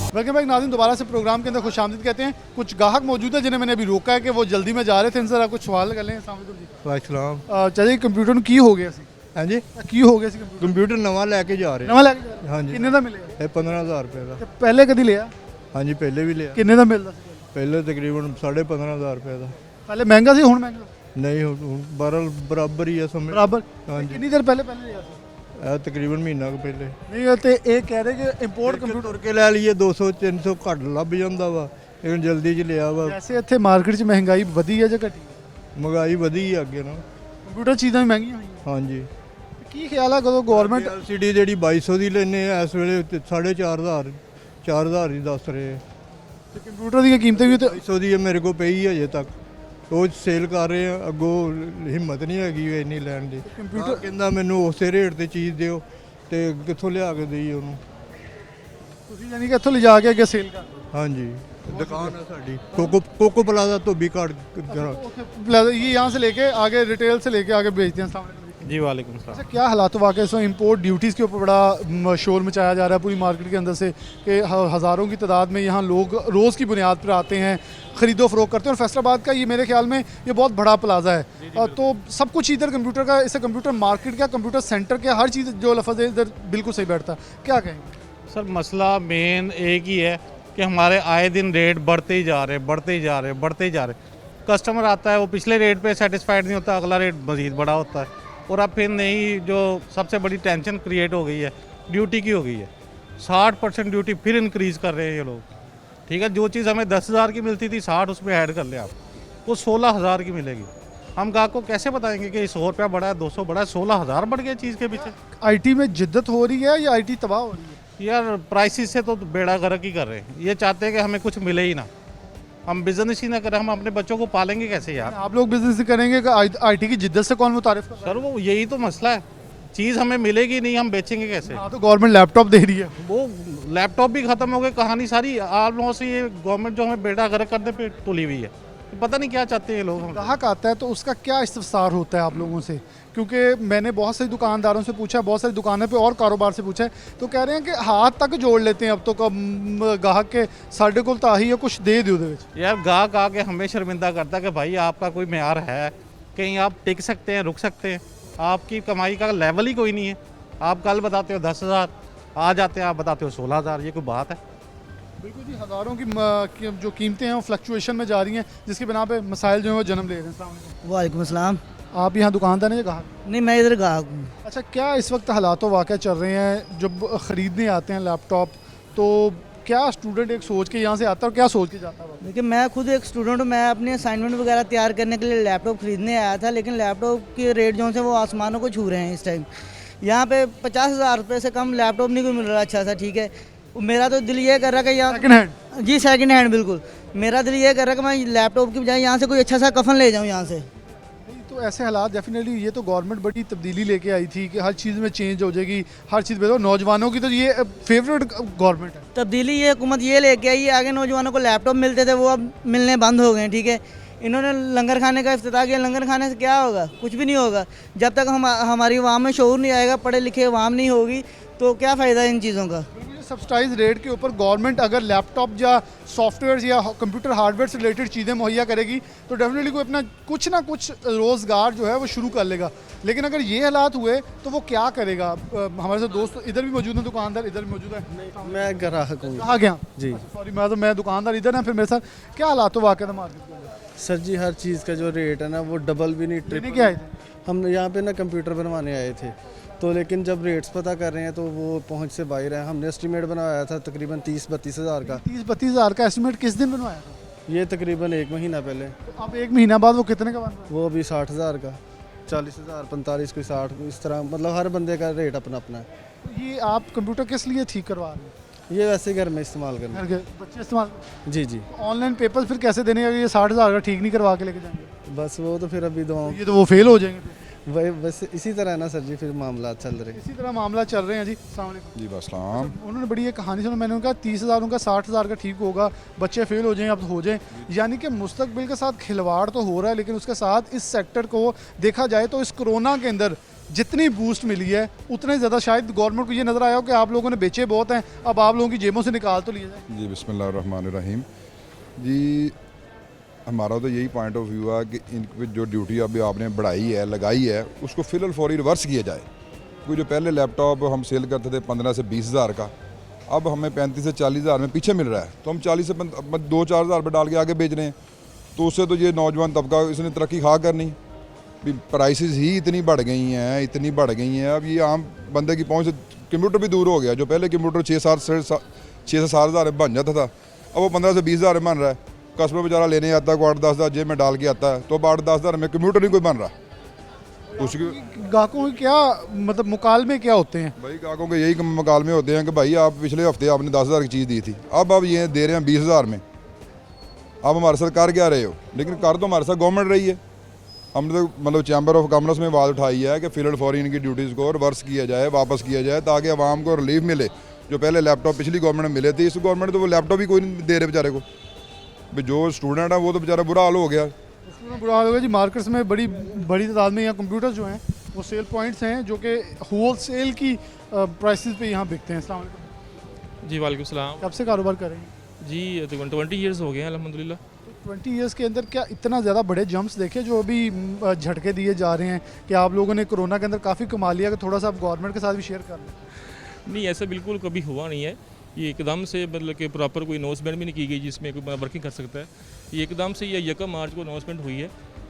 वेलकम बैक नाज़रीन, दोबारा से प्रोग्राम के अंदर खुशामदीद कहते हैं। कुछ गाहक मौजूद है जिन्हें मैंने अभी रोका है कि वो जल्दी में जा रहे थे, इनसे जरा कुछ सवाल कर लें। अस्सलाम वालेकुम। चलिए, कंप्यूटर ਨੂੰ ਕੀ ਹੋ ਗਿਆ ਸੀ? ਹਾਂਜੀ ਕੀ ਹੋ ਗਿਆ ਸੀ ਕੰਪਿਊਟਰ? ਕੰਪਿਊਟਰ ਨਵਾਂ ਲੈ ਕੇ ਜਾ ਰਹੇ ਨਵਾਂ ਲੈ ਕੇ ਜਾ ਰਹੇ? ਹਾਂਜੀ ਕਿੰਨੇ ਦਾ ਮਿਲਿਆ? ਇਹ 15000 ਰੁਪਏ ਦਾ ਤੇ ਪਹਿਲੇ ਕਦੀ ਲਿਆ? ਹਾਂਜੀ ਪਹਿਲੇ ਵੀ ਲਿਆ ਕਿੰਨੇ ਦਾ ਮਿਲਦਾ ਸੀ? ਪਹਿਲੇ ਤਕਰੀਬਨ 15500 ਰੁਪਏ ਦਾ ਪਹਿਲੇ ਮਹਿੰਗਾ ਸੀ, ਹੁਣ ਮਹਿੰਗਾ? ਨਹੀਂ ਹੁਣ ਬਰਾਬਰ ਹੀ ਹੈ ਸਮੇਂ ਬਰਾबर। ਹਾਂਜੀ ਕਿੰਨੀ ਦੇਰ ਪਹਿਲੇ ਲਿਆ ਸੀ? ਇਹ ਤਕਰੀਬਨ ਮਹੀਨਾ ਕੁ ਪਹਿਲੇ ਨਹੀਂ, ਤੇ ਇਹ ਕਹਿ ਰਹੇ ਕਿ ਇੰਪੋਰਟ ਕੰਪਿਊਟਰ ਕੰਪਿਊਟਰ ਤੁਰ ਕੇ ਲੈ ਲਈਏ 200 300 ਘੱਟ ਲੱਭ ਜਾਂਦਾ ਵਾ ਇਹ ਜਲਦੀ ਚ ਲਿਆ ਵਾ ਵੈਸੇ ਇੱਥੇ ਮਾਰਕੀਟ 'ਚ ਮਹਿੰਗਾਈ ਵਧੀ ਹੈ ਜਾਂ ਘਟੀ ਹੈ? ਮਹਿੰਗਾਈ ਵਧੀ ਹੈ ਅੱਗੇ ਨਾ ਕੰਪਿਊਟਰ ਚੀਜ਼ਾਂ ਵੀ ਮਹਿੰਗੀਆਂ ਹੋਈਆਂ। ਹਾਂਜੀ ਕੀ ਖਿਆਲ ਹੈ ਕਦੋਂ ਗਵਰਨਮੈਂਟ LCD ਜਿਹੜੀ 2200 ਦੀ ਲੈਨੇ ਆ ਇਸ ਵੇਲੇ 4500 4000 ਹੀ ਦੱਸ ਰਹੇ ਆ ਕੰਪਿਊਟਰ ਦੀਆਂ ਕੀਮਤਾਂ ਵੀ ਤੇ 2200 ਦੀ ਮੇਰੇ ਕੋਲ ਪਈ ਹੈ ਅਜੇ ਤੱਕ ਉਹ ਸੇਲ ਕਰ ਰਹੇ ਆ ਅੱਗੋਂ ਹਿੰਮਤ ਨਹੀਂ ਹੈਗੀ ਇੰਨੀ ਲੈਣ ਦੀ ਕੰਪਿਊਟਰ ਕਹਿੰਦਾ ਮੈਨੂੰ ਉਸੇ ਰੇਟ ਤੇ ਚੀਜ਼ ਦਿਓ ਤੇ ਕਿੱਥੋਂ ਲਿਆ ਕੇ ਦੇਈ ਉਹਨੂੰ ਤੁਸੀਂ ਯਾਨੀ ਕਿ ਇੱਥੋਂ ਲਿਜਾ ਕੇ ਅੱਗੇ ਸੇਲ ਕਰ ਦਿਓ। ਹਾਂਜੀ दुकान है साड़ी कोको प्लाजा तो भी कार्ड ये यहाँ से लेके आगे रिटेल से लेके आगे बेचते हैं। सामने जी वालेकुम सलाम। अच्छा, क्या हालात वाकई इस इम्पोर्ट ड्यूटीज़ के ऊपर बड़ा शोर मचाया जा रहा है पूरी मार्केट के अंदर से कि हज़ारों की तादाद में यहाँ लोग रोज़ की बुनियाद पर आते हैं, ख़रीदो फ़रोख्त करते हैं। और फैसलाबाद का ये मेरे ख्याल में ये बहुत बड़ा प्लाजा है, तो सब कुछ इधर कंप्यूटर का, इसे कंप्यूटर मार्केट का, कंप्यूटर सेंटर का, हर चीज़ जो लफ्ज़ है इधर बिल्कुल सही बैठता है। क्या कहेंगे सर? मसला मेन एक ही है कि हमारे आए दिन रेट बढ़ते ही जा रहे। कस्टमर आता है वो पिछले रेट पे सेटिस्फाइड नहीं होता, अगला रेट मज़ीद बड़ा होता है। और अब फिर नई जो सबसे बड़ी टेंशन क्रिएट हो गई है ड्यूटी की हो गई है। 60% ड्यूटी फिर इंक्रीज़ कर रहे हैं ये लोग। ठीक है, जो चीज़ हमें 10,000 की मिलती थी 60 उसमें ऐड कर ले आप, वो 16,000 की मिलेगी। हम ग्राहक को कैसे बताएंगे कि 100 रुपया बढ़ा है, 200 बढ़ा है, 16,000 बढ़ गया चीज़ के पीछे। आईटी में जिद्दत हो रही है या आईटी तबाह हो रही है? यार प्राइसिस से तो बेड़ा गर्क ही कर रहे हैं, ये चाहते हैं कि हमें कुछ मिले ही ना, हम बिजनेस ही ना करें, हम अपने बच्चों को पालेंगे कैसे यार। आप लोग बिजनेस करेंगे कि आईटी की जिद्दत से कौन मुतारिफ कर रहा है? सर वो यही तो मसला है, चीज़ हमें मिलेगी नहीं, हम बेचेंगे कैसे। हाँ, तो गवर्नमेंट लैपटॉप दे रही है। वो लैपटॉप भी ख़त्म हो गए, कहानी सारी ऑलमोस्ट ये गवर्नमेंट जो हमें बेड़ा गर्क करने पे तुली हुई है, पता नहीं क्या चाहते हैं ये लोग। ग्राहक आता है तो उसका क्या इस्तफसार होता है आप लोगों से? क्योंकि मैंने बहुत सारी दुकानदारों से पूछा, बहुत सारी दुकानों पे और कारोबार से पूछा है, तो कह रहे हैं कि हाथ तक जोड़ लेते हैं अब तो ग्राहक के साढ़े को ताही है कुछ दे दो। यार गाहक आके हमें शर्मिंदा करता है कि भाई आपका कोई मेयार है, कहीं आप टिक सकते हैं, रुक सकते हैं, आपकी कमाई का लेवल ही कोई नहीं है। आप कल बताते हो 10,000, आज आते हैं आप बताते हो 16,000, ये कोई बात है? बिल्कुल जी, हज़ारों की जो कीमतें हैं वो फ्लक्चुएशन में जा रही हैं, जिसकी बिना पे मसाइल जो है वो जन्म ले रहे हैं। अस्सलाम वालेकुम। वालेकुम अस्सलाम। आप यहाँ दुकानदार हैं या ग्राहक? नहीं, मैं इधर ग्राहक हूँ। अच्छा, क्या इस वक्त हालात वाक़या चल रहे हैं जब ख़रीदने आते हैं लैपटॉप, तो क्या स्टूडेंट एक सोच के यहाँ से आता है और क्या सोच के जाता है? देखिए, मैं खुद एक स्टूडेंट हूँ, मैं अपनी असाइनमेंट वगैरह तैयार करने के लिए लैपटॉप ख़रीदने आया था, लेकिन लैपटॉप के रेट जो हैं वो आसमानों को छू रहे हैं इस टाइम। यहाँ पे 50,000 रुपये से कम लैपटॉप नहीं कोई मिल रहा अच्छा सा, ठीक है। मेरा तो दिल ये कर रहा है कि यहाँ सेकंड हैंड? जी सेकंड हैंड, बिल्कुल। मेरा दिल ये कर रहा है कि मैं लैपटॉप की बजाय यहाँ से कोई अच्छा सा कफन ले जाऊँ यहाँ से। तो ऐसे हालात डेफिनेटली, ये तो गवर्नमेंट बड़ी तब्दीली लेके आई थी कि हर चीज़ में चेंज हो जाएगी, हर चीज़ में। तो नौजवानों की तो ये फेवरेट गवर्नमेंट है। तब्दीली ये हुकूमत ये लेके आई है, आगे नौजवानों को लैपटॉप मिलते थे वो अब मिलने बंद हो गए हैं, ठीक है। इन्होंने लंगर खाने का इफ्तिताह किया, लंगर खाने से क्या होगा? कुछ भी नहीं होगा। जब तक हमारी अवाम में शऊर नहीं आएगा, पढ़े लिखे अवाम नहीं होगी, तो क्या फ़ायदा है इन चीज़ों का? सब्सिडाइज रेट के ऊपर गवर्नमेंट अगर लैपटॉप या सॉफ्टवेयर या कंप्यूटर हार्डवेयर से रिलेटेड चीज़ें मुहैया करेगी तो डेफिनेटली कोई अपना कुछ ना कुछ रोज़गार जो है वो शुरू कर लेगा। लेकिन अगर ये हालात हुए तो वो क्या करेगा? हमारे साथ दोस्त इधर भी मौजूद हैं, दुकानदार इधर भी मौजूद है। मैं ग्राहक हूँ। कहाँ गया जी सॉरी, मैं दुकानदार इधर है। फिर मेरे साथ क्या हालात वाक़ है मार्केट के अंदर? सर जी, हर चीज़ का जो रेट है ना वो डबल भी नहीं, ट्रिपल। क्या आए थे? हम यहाँ पे ना कंप्यूटर बनवाने आए थे, तो लेकिन जब रेट्स पता कर रहे हैं तो वो पहुँच से बाहर है। हमने एस्टीमेट बनाया था तकरीबन 30-32 हज़ार का। 30-32 हज़ार का एस्टीमेट किस दिन बनवाया था? ये तकरीबन 1 महीना पहले। तो अब 1 महीना बाद वो कितने का बन रहा है? वो अभी 60,000 का, 40,000, 45, कोई 60, इस तरह, मतलब हर बंदे का रेट अपना अपना है। तो ये आप कंप्यूटर किस लिए ठीक करवा रहे हैं? ये वैसे घर में इस्तेमाल करना। घर के बच्चे इस्तेमाल? जी जी। ऑनलाइन पेपर फिर कैसे देने? अगर ये 60,000 का ठीक नहीं करवा के लेके जाएंगे? बस वो तो फिर अभी दुआओं, ये तो वो फेल हो जाएंगे। वही बस इसी तरह है ना सर जी, फिर मामला चल रहे हैं। इसी तरह मामला चल रहे हैं जी। अस्सलाम वालेकुम। जी बसलाम। उन्होंने बड़ी एक कहानी सुना, मैंने उनका 30,000 उनका 60,000 का ठीक होगा, बच्चे फेल हो जाएं, अब तो हो जाएं। यानी कि मुस्तकबिल के साथ खिलवाड़ तो हो रहा है, लेकिन उसके साथ इस सेक्टर को देखा जाए तो इस कोरोना के अंदर जितनी बूस्ट मिली है उतने ज़्यादा शायद गवर्नमेंट को ये नज़र आया हो कि आप लोगों ने बेचे बहुत हैं, अब आप लोगों की जेबों से निकाल तो लिए जाए। जी बिस्मिल्लाहिर्रहमानिर्रहीम। जी हमारा तो यही पॉइंट ऑफ व्यू है कि इन जो ड्यूटी अभी आपने बढ़ाई है, लगाई है, उसको फिलहाल फौरी रिवर्स किया जाए। कोई जो पहले लैपटॉप हम सेल करते थे 15 से 20 हज़ार का, अब हमें 35 से 40 हज़ार में पीछे मिल रहा है, तो हम 40 से 2-4 हज़ार पर डाल के आगे बेच रहे हैं। तो उससे तो ये नौजवान तबका इसने तरक्की खा करनी, प्राइसेस ही इतनी बढ़ गई हैं, इतनी बढ़ गई हैं। अब ये आम बंदे की पहुंच से कंप्यूटर भी दूर हो गया। जो पहले कंप्यूटर 6 से 7 हज़ार में बन जाता था, अब वो 15 से 20 हज़ार में बन रहा है। कस्टमर बेचारा लेने आता है, को 8-10 हज़ार जेब में डाल के आता है, तो अब 8-10 हज़ार में कंप्यूटर नहीं कोई बन रहा। उसकी ग्राहकों के क्या मतलब मुकालमे क्या होते हैं? भाई ग्राहकों के यही मुकालमे होते हैं कि भाई आप पिछले हफ्ते आपने 10 हज़ार की चीज़ दी थी, अब आप ये दे रहे हैं 20 हज़ार में। आप हमारे साथ कर क्या रहे हो? लेकिन कर तो हमारे साथ गवर्नमेंट रही है। हमने तो मतलब चैम्बर ऑफ कॉमर्स में आवाज़ उठाई है कि फिलहाल फौरी इनकी ड्यूटीज़ को रिवर्स किया जाए, वापस किया जाए, ताकि आवाम को रिलीफ मिले। जो पहले लैपटॉप पिछली गवर्नमेंट में मिले थे, इस गवर्नमेंट तो वो लैपटॉप ही कोई नहीं दे रहे बेचारे को। जो स्टूडेंट है वो तो बेचारा बुरा हाल हो गया। बुरा हाल हो गया जी। मार्केट्स में बड़ी तादाद में यहाँ कंप्यूटर जो हैं वो सेल पॉइंट्स हैं जो कि होल सेल की प्राइसेस पे यहाँ बिकते हैं। अस्सलाम वालेकुम। जी वालेकुम सलाम। कब से कारोबार कर रहे हैं? जी तकरीबन 20 ईयर्स हो गए हैं अल्हम्दुलिल्लाह। 20 ईयर्स के अंदर क्या इतना ज़्यादा बड़े जंप्स देखे जो अभी झटके दिए जा रहे हैं कि आप लोगों ने कोरोना के अंदर काफ़ी कमा लिया, कि थोड़ा सा आप गवर्नमेंट के साथ भी शेयर कर लें? नहीं, ऐसा बिल्कुल कभी हुआ नहीं है। ये एकदम से मतलब कि प्रॉपर कोई अनाउंसमेंट भी नहीं की गई जिसमें कोई वर्किंग कर सकता है। ये एकदम से ये 1 मार्च को अनाउंसमेंट हुई है,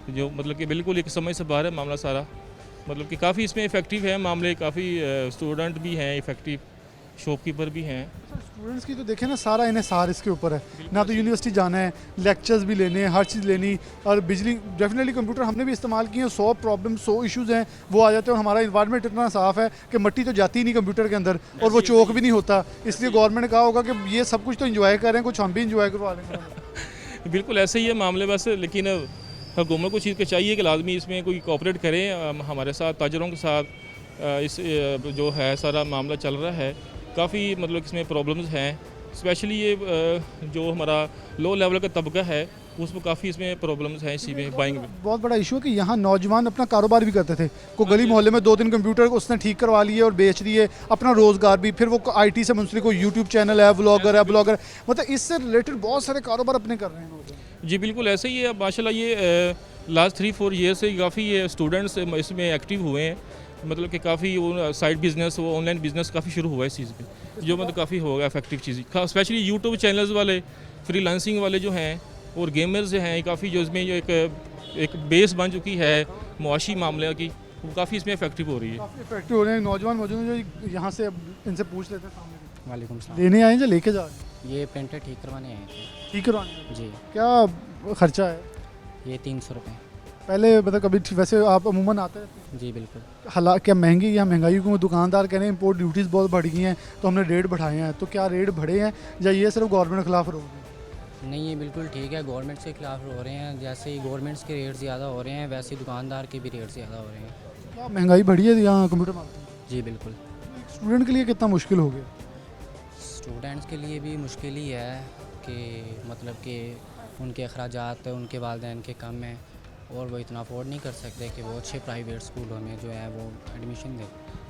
जो मतलब कि बिल्कुल एक समझ से बाहर है मामला सारा। मतलब कि काफ़ी इसमें इफेक्टिव है मामले, काफ़ी स्टूडेंट भी हैं इफेक्टिव, शॉपकीपर भी हैं। स्टूडेंट्स की तो देखें ना, सारा इन्हिसार इसके ऊपर है, ना तो यूनिवर्सिटी जाना है, लेक्चर्स भी लेने हैं, हर चीज़ लेनी, और बिजली डेफिनेटली कंप्यूटर हमने भी इस्तेमाल किए हैं, 100 प्रॉब्लम 100 इश्यूज़ हैं वो आ जाते हैं, और हमारा इन्वायरमेंट इतना साफ़ है कि मिट्टी तो जाती ही नहीं कंप्यूटर के अंदर, और वो चौक भी नहीं होता, इसलिए गवर्नमेंट ने कहा होगा कि ये सब कुछ तो इंजॉय कर रहे हैं, कुछ हम भी इंजॉय करवा लेंगे। बिल्कुल ऐसे ही है मामले बस, लेकिन गवर्नमेंट को चीज़ के चाहिए कि लाजमी इसमें कोई कोऑपरेट करें हमारे साथ, ताजरों के साथ। इस जो है सारा मामला चल रहा है, काफ़ी मतलब इसमें प्रॉब्लम्स हैं, स्पेशली ये जो हमारा लो लेवल का तबका है उसमें काफ़ी इसमें प्रॉब्लम्स हैं इसी में बाइंग में। बहुत बड़ा इशू है कि यहाँ नौजवान अपना कारोबार भी करते थे, को गली मोहल्ले में 2-3 कंप्यूटर उसने ठीक करवा लिए और बेच दिए, अपना रोज़गार भी, फिर वो आईटी से मुंसलिक कोई यूट्यूब चैनल है, ब्लॉगर, मतलब इससे रिलेटेड बहुत सारे कारोबार अपने कर रहे हैं। जी बिल्कुल ऐसे ही है माशाल्लाह। ये लास्ट 3-4 ईयर से काफ़ी ये स्टूडेंट्स इसमें एक्टिव हुए हैं, मतलब कि काफ़ी वो साइड बिजनेस, वो ऑनलाइन बिजनेस काफ़ी शुरू हुआ है इस चीज़ पे, जो मतलब काफ़ी होगा इफेक्टिव चीज़, स्पेशली यूट्यूब चैनल्स वाले, फ्रीलांसिंग वाले जो हैं और गेमर्स हैं, काफ़ी जो इसमें जो एक बेस बन चुकी है मुआशी मामले की, वो काफ़ी इसमें इफेक्टिव हो रही है। काफ़ी इफेक्टिव हो रहे हैं। नौजवान मौजूद हैं जो यहाँ से इनसे पूछ लेते हैं, वालेकुम सलाम। लेने आए हैं या लेके जा रहे हैं? ये प्रिंटर ठीक करवाने आए थे। ठीक करवाने? जी। क्या खर्चा है? ये 300 रुपये। पहले मतलब कभी वैसे आप अमूमन आते हैं? जी बिल्कुल। हालांकि क्या महंगी या महंगाई को दुकानदार कह रहे हैं इंपोर्ट ड्यूटीज़ बहुत बढ़ गई हैं तो हमने रेट बढ़ाए हैं, तो क्या रेट बढ़े हैं या ये सिर्फ गवर्नमेंट के खिलाफ रोक? नहीं, ये बिल्कुल ठीक है, गवर्नमेंट के खिलाफ हो रहे हैं, जैसे ही गवर्नमेंट्स के रेट ज़्यादा हो रहे हैं वैसे ही दुकानदार के भी रेट ज़्यादा हो रहे हैं। क्या महंगाई बढ़ी है यहाँ कंप्यूटर मार्केट में? जी बिल्कुल। स्टूडेंट के लिए कितना मुश्किल हो गया? स्टूडेंट्स के लिए भी मुश्किल ही है कि मतलब कि उनके अखराजात उनके वालिदैन के कम हैं और वो इतना अफोर्ड नहीं कर सकते कि वो अच्छे प्राइवेट स्कूलों में जो है वो एडमिशन दें।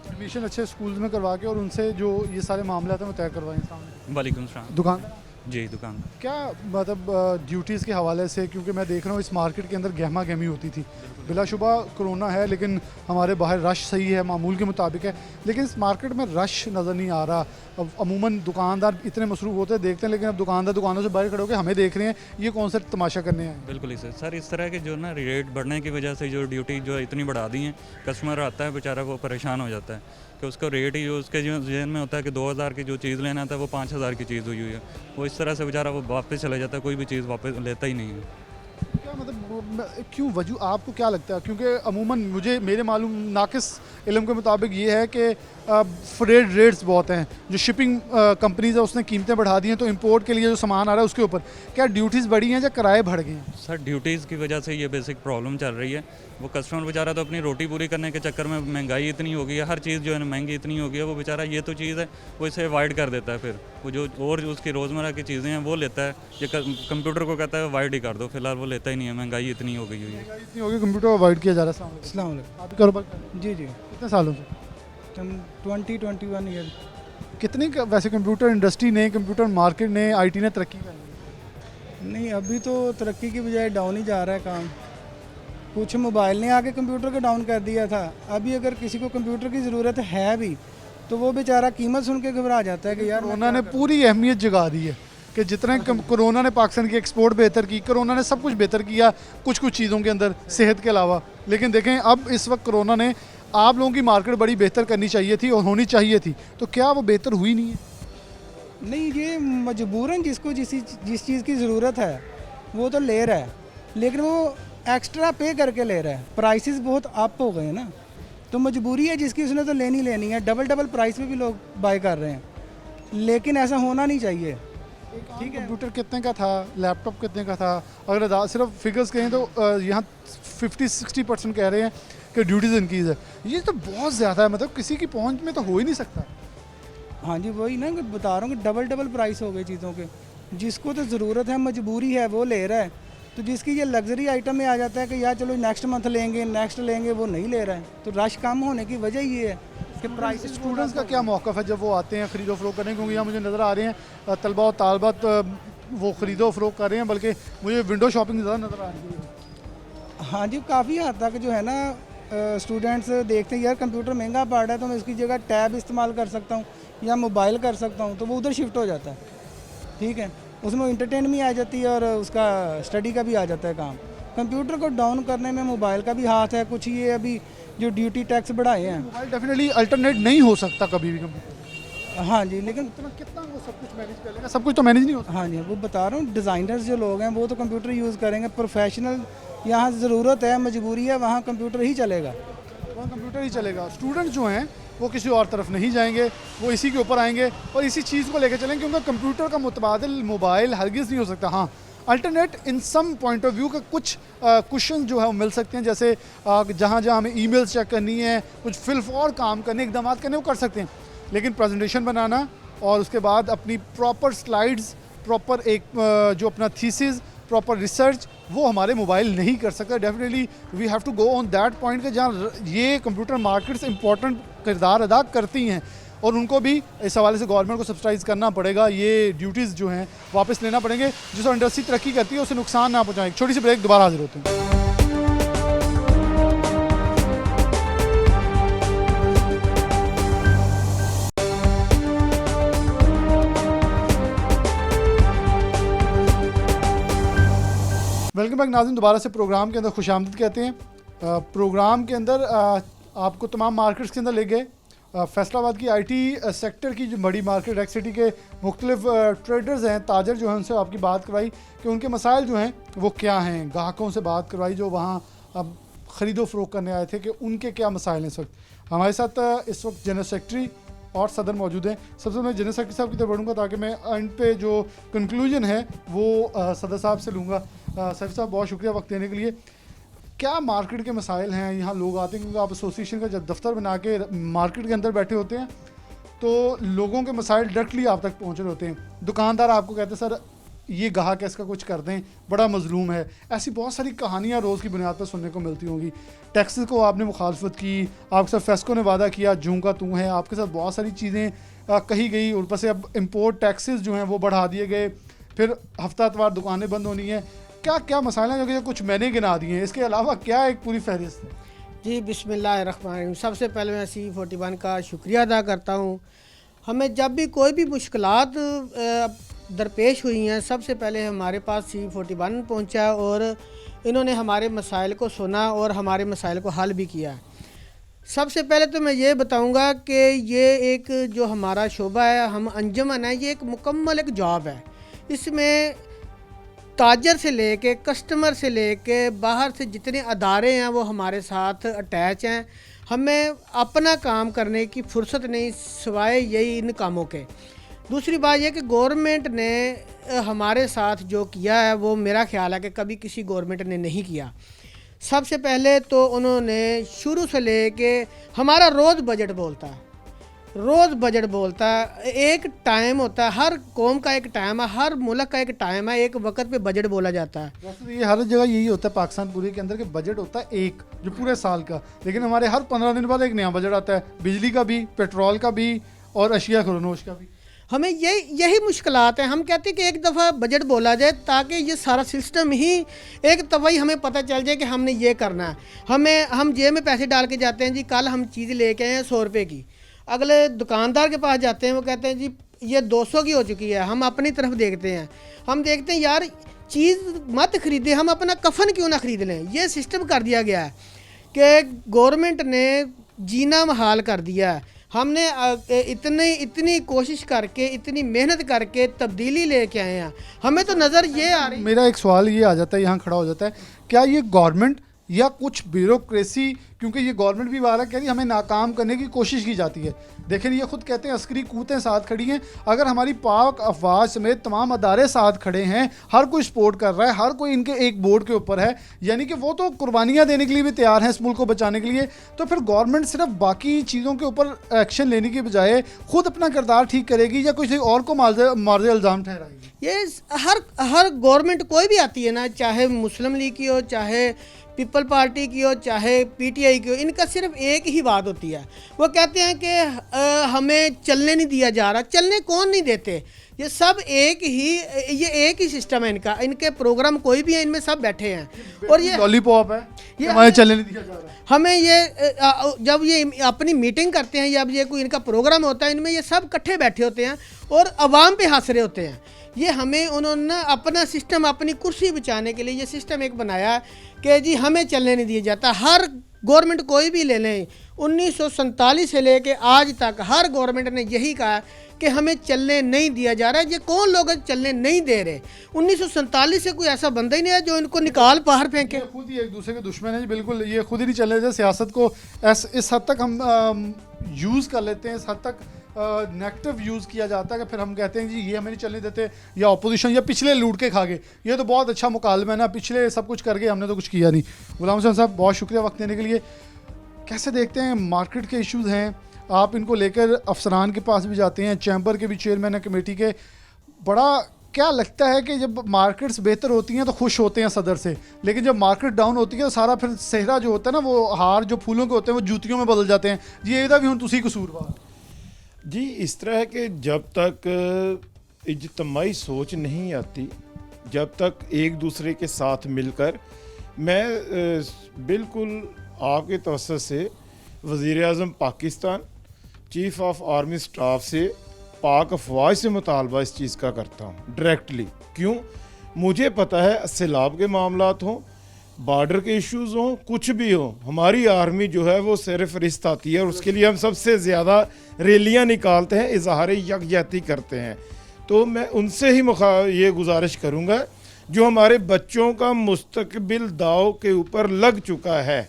एडमिशन अच्छे स्कूल में करवा के और उनसे जो ये सारे मामले हैं वो तय करवाएं सामने। वालेकुम सलाम। दुकान जी दुकान। क्या मतलब ड्यूटीज़ के हवाले से, क्योंकि मैं देख रहा हूँ इस मार्केट के अंदर गहमा गहमी होती थी, बिलाशुबा कोरोना है लेकिन हमारे बाहर रश सही है, मामूल के मुताबिक है, लेकिन इस मार्केट में रश नज़र नहीं आ रहा। अब अमूमन दुकानदार इतने मसरूफ़ होते हैं, देखते हैं, लेकिन अब दुकानदार दुकानों से बाहर खड़े होकर हमें देख रहे हैं, ये कौन सा तमाशा करने हैं? बिल्कुल ही सर इस तरह के जो ना रेट बढ़ने की वजह से जो ड्यूटी जो इतनी बढ़ा दी है, कस्टमर आता है बेचारा वो परेशान हो जाता है कि उसका रेट ही जो उसके जो जहन में होता है कि 2000 की जो चीज़ लेना था वो 5000 की चीज़ हुई है, वो इस तरह से बेचारा वो वापस चला जाता है, कोई भी चीज़ वापस लेता ही नहीं है। क्या मतलब क्यों वजह आपको क्या लगता है? क्योंकि अमूमन मुझे मेरे मालूम नाकिस इल्म के मुताबिक ये है कि फ्रेड रेट्स बहुत हैं, जो शिपिंग कंपनीज है उसने कीमतें बढ़ा दी हैं, तो इंपोर्ट के लिए जो सामान आ रहा है उसके ऊपर क्या ड्यूटीज़ बढ़ी हैं या किराए बढ़ गए हैं? सर ड्यूटीज़ की वजह से ये बेसिक प्रॉब्लम चल रही है, वो कस्टमर बेचारा तो अपनी रोटी पूरी करने के चक्कर में महंगाई इतनी हो गई है, हर चीज़ जो है ना महंगी इतनी हो गई है, वो बेचारा ये तो चीज़ है वो इसे अवॉइड कर देता है, फिर वो जो और उसकी रोज़मर्रा की चीज़ें हैं वो लेता है, ये कंप्यूटर को कहता है अवॉइड ही कर दो, फिलहाल वो लेता ही नहीं है, महंगाई इतनी हो गई हुई है। इतनी हो गई कंप्यूटर अवॉइड किया जा रहा है। अस्सलाम वालेकुम। आप कारोबार जी जी। कितने सालों से? 20-21 ईयर। कितनी वैसे कंप्यूटर इंडस्ट्री ने, कंप्यूटर मार्केट ने, आईटी ने तरक्की कर? नहीं, अभी तो तरक्की की बजाय डाउन ही जा रहा है काम। कुछ मोबाइल ने आके कंप्यूटर को डाउन कर दिया था, अभी अगर किसी को कंप्यूटर की ज़रूरत है भी तो वो बेचारा कीमत सुन के घबरा जाता है कि यार कोरोना ने पूरी अहमियत जगा दी है कि जितने कोरोना ने पाकिस्तान की एक्सपोर्ट बेहतर की, कोरोना ने सब कुछ बेहतर किया कुछ चीज़ों के अंदर सेहत के अलावा, लेकिन देखें अब इस वक्त कोरोना ने आप लोगों की मार्केट बड़ी बेहतर करनी चाहिए थी और होनी चाहिए थी, तो क्या वो बेहतर हुई नहीं है? नहीं, ये मजबूरन जिसको जिस चीज़ की ज़रूरत है वो तो ले रहा है, लेकिन वो एक्स्ट्रा पे करके ले रहा है, प्राइसेस बहुत अप हो गए हैं ना, तो मजबूरी है जिसकी उसने तो लेनी है, डबल प्राइस में भी लोग बाय कर रहे हैं, लेकिन ऐसा होना नहीं चाहिए। ठीक है, कंप्यूटर कितने का था, लैपटॉप कितने का था? अगर सिर्फ फिगर्स कहें तो यहाँ 50-60% कह रहे हैं कि ड्यूटीज़ इनक्रीज़ है, ये तो बहुत ज़्यादा है, मतलब किसी की पहुँच में तो हो ही नहीं सकता। हाँ जी, वही ना बता रहा हूँ कि डबल प्राइस हो गए चीज़ों के, जिसको तो ज़रूरत है, मजबूरी है, वो ले रहा है, तो जिसकी ये लग्जरी आइटम में आ जाता है कि यार चलो नेक्स्ट मंथ लेंगे, नेक्स्ट लेंगे, वो नहीं ले रहा है, तो रश कम होने की वजह ये है कि प्राइस। स्टूडेंट्स का क्या मौक़िफ़ है जब वो आते हैं खरीदो फरोख्त करने? क्योंकि यहाँ मुझे नज़र आ रहे हैं तलबा और तालबात वो ख़रीदो फरोख्त कर रहे हैं, बल्कि मुझे विंडो शॉपिंग ज़्यादा नज़र आ रही है। हाँ जी, काफ़ी हद तक जो है ना स्टूडेंट्स देखते हैं यार कंप्यूटर महंगा पड़ रहा है तो मैं इसकी जगह टैब इस्तेमाल कर सकता हूँ या मोबाइल कर सकता हूँ, तो वो उधर शिफ्ट हो जाता है। ठीक है, उसमें इंटरटेन भी आ जाती है और उसका स्टडी का भी आ जाता है काम। कंप्यूटर को डाउन करने में मोबाइल का भी हाथ है, कुछ ये अभी जो ड्यूटी टैक्स बढ़ाए हैं। मोबाइल डेफिनेटली अल्टरनेट नहीं हो सकता कभी भी कंप्यूटर। हाँ जी, लेकिन कितना वो सब कुछ मैनेज कर लेगा? सब कुछ तो मैनेज नहीं होता। हाँ जी, वो बता रहा हूँ, डिज़ाइनर्स जो लोग हैं वो तो कंप्यूटर यूज़ करेंगे, प्रोफेशनल यहाँ ज़रूरत है, मजबूरी है, वहाँ कंप्यूटर ही चलेगा। वहाँ कंप्यूटर ही चलेगा। स्टूडेंट जो हैं वो किसी और तरफ नहीं जाएंगे, वो इसी के ऊपर आएंगे और इसी चीज़ को लेकर चलेंगे, क्योंकि कंप्यूटर का मुतबादिल मोबाइल हरगिज़ नहीं हो सकता। हाँ, alternate in some point of view का कुछ क्वेश्चन जो है वो मिल सकते हैं, जैसे जहाँ जहाँ हमें ईमेल्स चेक करनी है, कुछ फिलफौर काम करने, इकदाम करने, वो कर सकते हैं। लेकिन प्रेजेंटेशन बनाना और उसके बाद अपनी प्रॉपर स्लाइड्स, प्रॉपर एक जो अपना थीसिस, प्रॉपर रिसर्च, वो हमारे मोबाइल नहीं कर सकता। Definitely we have to go on that point के जहाँ ये कंप्यूटर मार्केट्स इंपॉर्टेंट किरदार अदा करती हैं और उनको भी इस हवाले से गवर्नमेंट को सब्सिडाइज करना पड़ेगा। ये ड्यूटीज़ जो हैं वापस लेना पड़ेंगे। जिस इंडस्ट्री तरक्की करती है उसे नुकसान ना पहुँचाएं। छोटी सी ब्रेक, दोबारा हाजिर होते हैं। वेलकम बैक नाज़रीन, दोबारा से प्रोग्राम के अंदर खुशामदीद कहते हैं। प्रोग्राम के अंदर आपको तमाम मार्केट्स के अंदर ले गए। फैसलाबाद की आईटी सेक्टर की जो बड़ी मार्केट एक्स सिटी के मुख्तलिफ ट्रेडर्स हैं, ताजर जो हैं, उनसे आपकी बात करवाई कि उनके मसाइल जो हैं वो क्या हैं। ग्राहकों से बात करवाई जो वहाँ अब ख़रीदो फ़रोख्त करने आए थे कि उनके क्या मसाइल हैं। इस वक्त हमारे साथ इस वक्त जनरल सेक्रेटरी और सदर मौजूद हैं। सबसे मैं जनरल सेक्रेटरी साहब की तरफ बढ़ूँगा ताकि मैं एंड पे जो कंक्लूजन है वो सदर साहब से लूँगा। सर साहब, बहुत शुक्रिया वक्त देने के लिए। क्या मार्केट के मसाइल हैं? यहाँ लोग आते हैं क्योंकि आप एसोसिएशन का जब दफ्तर बना के मार्केट के अंदर बैठे होते हैं तो लोगों के मसाइल डायरेक्टली आप तक पहुँच रहे होते हैं। दुकानदार आपको कहते हैं सर ये गाहक है, इसका कुछ कर दें, बड़ा मजलूम है। ऐसी बहुत सारी कहानियाँ रोज़ की बुनियाद पर सुनने को मिलती होंगी। टैक्सेस को आपने मुखालफत की, आपके साथ फेस्को ने वादा किया जूं का तू है, आपके साथ बहुत सारी चीज़ें कही गई। ऊपर से अब इम्पोर्ट टैक्सेस जो हैं वो बढ़ा दिए गए, फिर हफ्तावार दुकानें बंद होनी है। क्या क्या मसाइल हैं जो कि कुछ मैंने गिना दिए हैं? इसके अलावा क्या एक पूरी फहरिस्त है? जी बिस्मिल्लाहिर्रहमानिर्रहीम। सबसे पहले मैं C41 का शुक्रिया अदा करता हूँ। हमें जब भी कोई भी मुश्किलात दरपेश हुई हैं, सबसे पहले हमारे पास C41 पहुँचा और इन्होंने हमारे मसाइल को सुना और हमारे मसाइल को हल भी किया। सबसे पहले तो मैं ये बताऊँगा कि ये एक जो हमारा शोबा है, हम अंजुमन है, ये एक मुकम्मल एक जॉब है। इसमें ताजर से लेके कस्टमर से लेके बाहर से जितने अदारे हैं वो हमारे साथ अटैच हैं। हमें अपना काम करने की फुर्सत नहीं सिवाय यही इन कामों के। दूसरी बात यह कि गवर्नमेंट ने हमारे साथ जो किया है वो मेरा ख्याल है कि कभी किसी गवर्नमेंट ने नहीं किया। सबसे पहले तो उन्होंने शुरू से लेके हमारा रोज़ बजट बोलता है, रोज़ बजट बोलता है। एक टाइम होता है, हर कौम का एक टाइम है, हर मुल्क का एक टाइम है, एक वक्त पे बजट बोला जाता है। वैसे ये हर जगह यही होता है पाकिस्तान पूरे के अंदर, के बजट होता है एक जो पूरे साल का, लेकिन हमारे हर 15 दिन बाद एक नया बजट आता है, बिजली का भी, पेट्रोल का भी और अशिया खरोनोश का भी। हमें यही मुश्किलात हैं। हम कहते हैं कि एक दफ़ा बजट बोला जाए ताकि ये सारा सिस्टम ही एक दफ़ा हमें पता चल जाए कि हमने ये करना है। हम जेब में पैसे डाल के जाते हैं, जी कल हम चीज़ लेके आए हैं 100 रुपये की, अगले दुकानदार के पास जाते हैं, वो कहते हैं जी ये 200 की हो चुकी है। हम अपनी तरफ देखते हैं, हम देखते हैं यार चीज़ मत ख़रीदें, हम अपना कफन क्यों ना ख़रीद लें। ये सिस्टम कर दिया गया है कि गवर्नमेंट ने जीना महाल कर दिया है। हमने इतनी कोशिश करके, इतनी मेहनत करके तब्दीली लेके आए हैं। हमें तो नज़र ये आ रही। मेरा एक सवाल ये आ जाता है, यहाँ खड़ा हो जाता है, क्या ये गवर्नमेंट या कुछ ब्यूरोक्रेसी, क्योंकि ये गवर्नमेंट भी वाला कह रही है हमें नाकाम करने की कोशिश की जाती है। देखें ये खुद कहते हैं अस्करी कूतें साथ खड़ी हैं। अगर हमारी पाक अफवाज समेत तमाम अदारे साथ खड़े हैं, हर कोई सपोर्ट कर रहा है, हर कोई इनके एक बोर्ड के ऊपर है, यानी कि वो तो कुर्बानियाँ देने के लिए भी तैयार हैं इस मुल्क को बचाने के लिए, तो फिर गवर्नमेंट सिर्फ बाकी चीज़ों के ऊपर एक्शन लेने की बजाय खुद अपना किरदार ठीक करेगी या किसी और को मार्जे इल्ज़ाम ठहराएगी? ये हर गवर्नमेंट कोई भी आती है ना, चाहे मुस्लिम लीग की हो, चाहे पीपल पार्टी की हो, चाहे PTI की हो, इनका सिर्फ एक ही बात होती है। वो कहते हैं कि हमें चलने नहीं दिया जा रहा। चलने कौन नहीं देते? ये सब एक ही सिस्टम है इनका। इनके प्रोग्राम कोई भी है, इनमें सब बैठे हैं और ये लॉलीपॉप है, ये हमें चलने नहीं दिया जा रहा। हमें ये जब ये अपनी मीटिंग करते हैं या ये कोई इनका प्रोग्राम होता है, इनमें ये सब इकट्ठे बैठे होते हैं और आवाम पे हंस रहे होते हैं। ये हमें उन्होंने अपना सिस्टम, अपनी कुर्सी बचाने के लिए ये सिस्टम एक बनाया कि जी हमें चलने नहीं दिया जाता। हर गवर्नमेंट कोई भी ले लें, 1947 से लेके आज तक हर गवर्नमेंट ने यही कहा कि हमें चलने नहीं दिया जा रहा है। ये कौन लोग चलने नहीं दे रहे? 1947 से कोई ऐसा बंदा ही नहीं है जो इनको निकाल बाहर फेंके। खुद ही एक दूसरे के दुश्मन है जी, बिल्कुल ये खुद ही नहीं चलने देते। सियासत को इस हद तक हम यूज़ कर लेते हैं, इस हद तक नेगेटिव यूज़ किया जाता है कि फिर हम कहते हैं जी ये हमें नहीं चलने देते, या अपोजिशन, या पिछले लूट के खा गए। ये तो बहुत अच्छा मुकालमा है ना, पिछले सब कुछ कर गए, हमने तो कुछ किया नहीं। गुलाम हुसैन साहब बहुत शुक्रिया वक्त देने के लिए। कैसे देखते हैं मार्केट के इश्यूज़ हैं, आप इनको लेकर अफसरान के पास भी जाते हैं, चैम्बर के भी चेयरमैन है कमेटी के, बड़ा क्या लगता है कि जब मार्केट्स बेहतर होती हैं तो खुश होते हैं सदर से, लेकिन जब मार्केट डाउन होती है तो सारा फिर सेहरा जो होता है ना, वो हार जो फूलों के होते हैं वो जूतियों में बदल जाते हैं जी। ਇਹਦਾ भी ਹੁਣ ਤੁਸੀਂ ਕਸੂਰਵਾਰ जी। इस तरह के जब तक इज्तमाही सोच नहीं आती, जब तक एक दूसरे के साथ मिलकर, मैं बिल्कुल आपके तवज्जो से वज़ीर आज़म Pakistan, chief of army staff से, पाक अफवाज से मुतालबा इस चीज़ का करता हूँ डायरेक्टली। क्यों? मुझे पता है सैलाब के मामलात हों, बॉर्डर के इश्यूज़ हों, कुछ भी हो, हमारी आर्मी जो है वो सर फरिस्त आती है और उसके लिए हम सबसे ज़्यादा रैलियाँ निकालते हैं, इजहार यकजहती करते हैं। तो मैं उनसे ही ये गुजारिश करूँगा, जो हमारे बच्चों का मुस्तकबिल दाव के ऊपर लग चुका है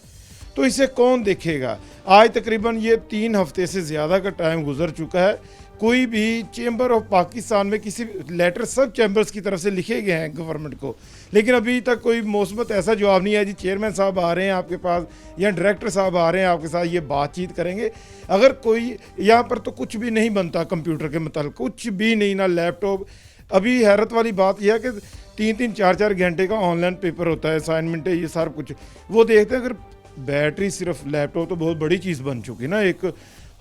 तो इसे कौन देखेगा? आज तकरीबन ये 3 हफ्ते से ज़्यादा का टाइम गुजर चुका है, कोई भी चैम्बर ऑफ पाकिस्तान में किसी लेटर सब चैम्बर्स की तरफ से लिखे गए हैं गवर्नमेंट को, लेकिन अभी तक कोई मौसमत ऐसा जवाब नहीं है जी चेयरमैन साहब आ रहे हैं आपके पास या डायरेक्टर साहब आ रहे हैं आपके साथ, ये बातचीत करेंगे। अगर कोई यहाँ पर तो कुछ भी नहीं बनता कंप्यूटर के मतलब, कुछ भी नहीं, ना लैपटॉप। अभी हैरत वाली बात यह है कि 3-3 4-4 घंटे का ऑनलाइन पेपर होता है, असाइनमेंट है, ये सारा कुछ वो देखते हैं। अगर बैटरी सिर्फ लैपटॉप तो बहुत बड़ी चीज़ बन चुकी ना, एक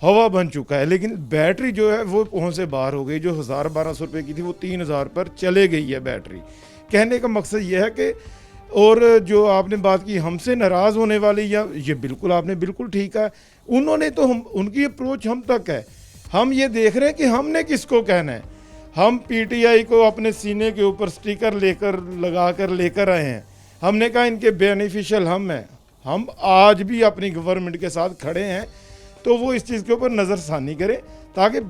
हवा बन चुका है, लेकिन बैटरी जो है वो पहुँच से बाहर हो गई। जो 1000-1200 रुपये की थी वो 3000 पर चले गई है बैटरी। कहने का मकसद ये है कि, और जो आपने बात की हमसे नाराज़ होने वाली, या ये बिल्कुल आपने बिल्कुल ठीक है, उन्होंने तो हम उनकी अप्रोच हम तक है, हम ये देख रहे हैं कि हमने किसको कहना है। हम PTI को अपने सीने के ऊपर स्टिकर लेकर लगा कर लेकर आए हैं, हमने कहा इनके बेनिफिशियल हम हैं, हम आज भी अपनी गवर्नमेंट के साथ खड़े हैं। तो वो इस चीज़ के ऊपर नज़रसानी करें, ताकि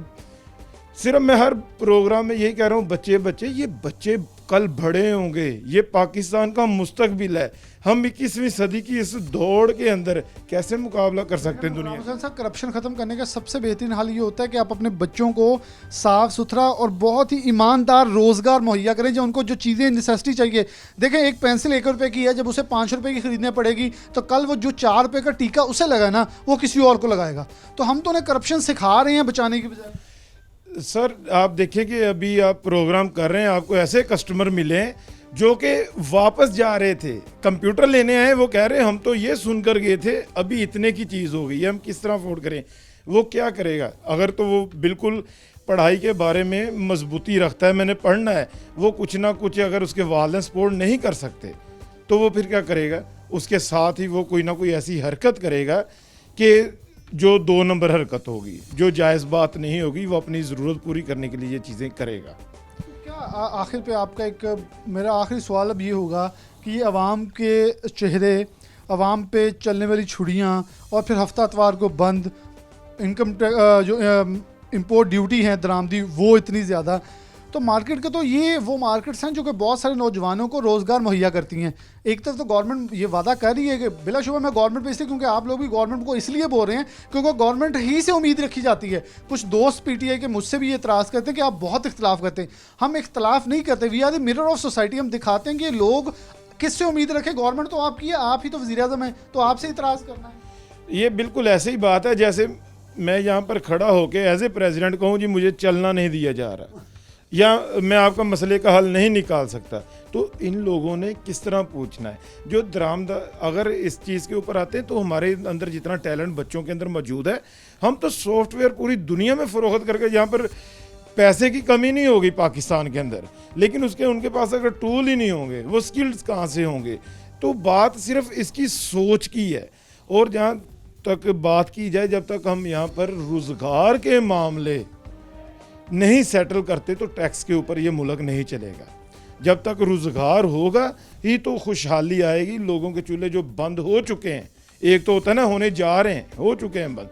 सिर्फ मैं हर प्रोग्राम में यही कह रहा हूँ, बच्चे बच्चे, ये बच्चे कल बड़े होंगे, ये पाकिस्तान का मुस्तकबिल है। हम 21वीं सदी की इस दौड़ के अंदर कैसे मुकाबला कर सकते हैं दुनिया हुसैन साहब, करप्शन ख़त्म करने का सबसे बेहतरीन हल ये होता है कि आप अपने बच्चों को साफ़ सुथरा और बहुत ही ईमानदार रोज़गार मुहैया करें, जो उनको जो चीज़ें नेसेसिटी चाहिए। देखें, एक पेंसिल 1 रुपये की है, जब उसे 5 रुपये की खरीदनी पड़ेगी तो कल वो जो 4 रुपये का टीका उसे लगाए ना, वो किसी और को लगाएगा। तो हम तो उन्हें करप्शन सिखा रहे हैं बचाने की बजाय। सर आप देखिए कि अभी आप प्रोग्राम कर रहे हैं, आपको ऐसे कस्टमर मिले जो कि वापस जा रहे थे, कंप्यूटर लेने आए, वो कह रहे हैं हम तो ये सुनकर गए थे अभी इतने की चीज़ हो गई है, हम किस तरह अफोर्ड करें। वो क्या करेगा? अगर तो वो बिल्कुल पढ़ाई के बारे में मजबूती रखता है, मैंने पढ़ना है, वो कुछ ना कुछ अगर उसके वालिदैन सपोर्ट नहीं कर सकते तो वो फिर क्या करेगा? उसके साथ ही वो कोई ना कोई ऐसी हरकत करेगा कि जो 2 नंबर हरकत होगी, जो जायज़ बात नहीं होगी, वो अपनी ज़रूरत पूरी करने के लिए ये चीज़ें करेगा। क्या आखिर पे आपका एक मेरा आखिरी सवाल अब ये होगा कि ये अवाम के चेहरे, अवाम पे चलने वाली छुड़ियाँ और फिर हफ्ता इतवार को बंद, इनकम जो इंपोर्ट ड्यूटी है दरामदी वो इतनी ज़्यादा, तो मार्केट के तो ये वो मार्केट्स हैं जो कि बहुत सारे नौजवानों को रोज़गार मुहैया करती हैं। एक तरफ तो गवर्नमेंट ये वादा कर रही है कि बिलाशुबा मैं गवर्नमेंट पे इसलिए, क्योंकि आप लोग भी गवर्नमेंट को इसलिए बोल रहे हैं क्योंकि गवर्नमेंट ही से उम्मीद रखी जाती है। कुछ दोस्त PTI के मुझसे भी ये इतराज़ करते हैं कि आप बहुत इख्तलाफ करते हैं। हम इख्तलाफ नहीं करते, we are the mirror of society. हम दिखाते हैं कि लोग किससे उम्मीद रखें। गवर्नमेंट तो आपकी है, आप ही तो वज़ीर आज़म हैं, तो आपसे इतराज़ करना है। ये बिल्कुल ऐसे ही बात है जैसे मैं यहाँ पर खड़ा होकर एज ए प्रेसिडेंट कहूँ जी मुझे चलना नहीं दिया जा रहा, या मैं आपका मसले का हल नहीं निकाल सकता, तो इन लोगों ने किस तरह पूछना है? जो दरामद अगर इस चीज़ के ऊपर आते हैं तो हमारे अंदर जितना टैलेंट बच्चों के अंदर मौजूद है, हम तो सॉफ्टवेयर पूरी दुनिया में फ़रोख्त करके, यहाँ पर पैसे की कमी नहीं होगी पाकिस्तान के अंदर, लेकिन उसके उनके पास अगर टूल ही नहीं होंगे, वो स्किल्स कहाँ से होंगे? तो बात सिर्फ इसकी सोच की है। और जहाँ तक बात की जाए, जब तक हम यहाँ पर रोज़गार के मामले नहीं सेटल करते तो टैक्स के ऊपर ये मुल्क नहीं चलेगा। जब तक रोज़गार होगा ही तो खुशहाली आएगी। लोगों के चूल्हे जो बंद हो चुके हैं एक तो होता है ना होने जा रहे हैं, हो चुके हैं बंद,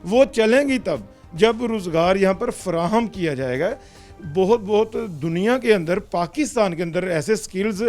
वो चलेंगी तब जब रोज़गार यहाँ पर फराहम किया जाएगा। बहुत दुनिया के अंदर, पाकिस्तान के अंदर ऐसे स्किल्स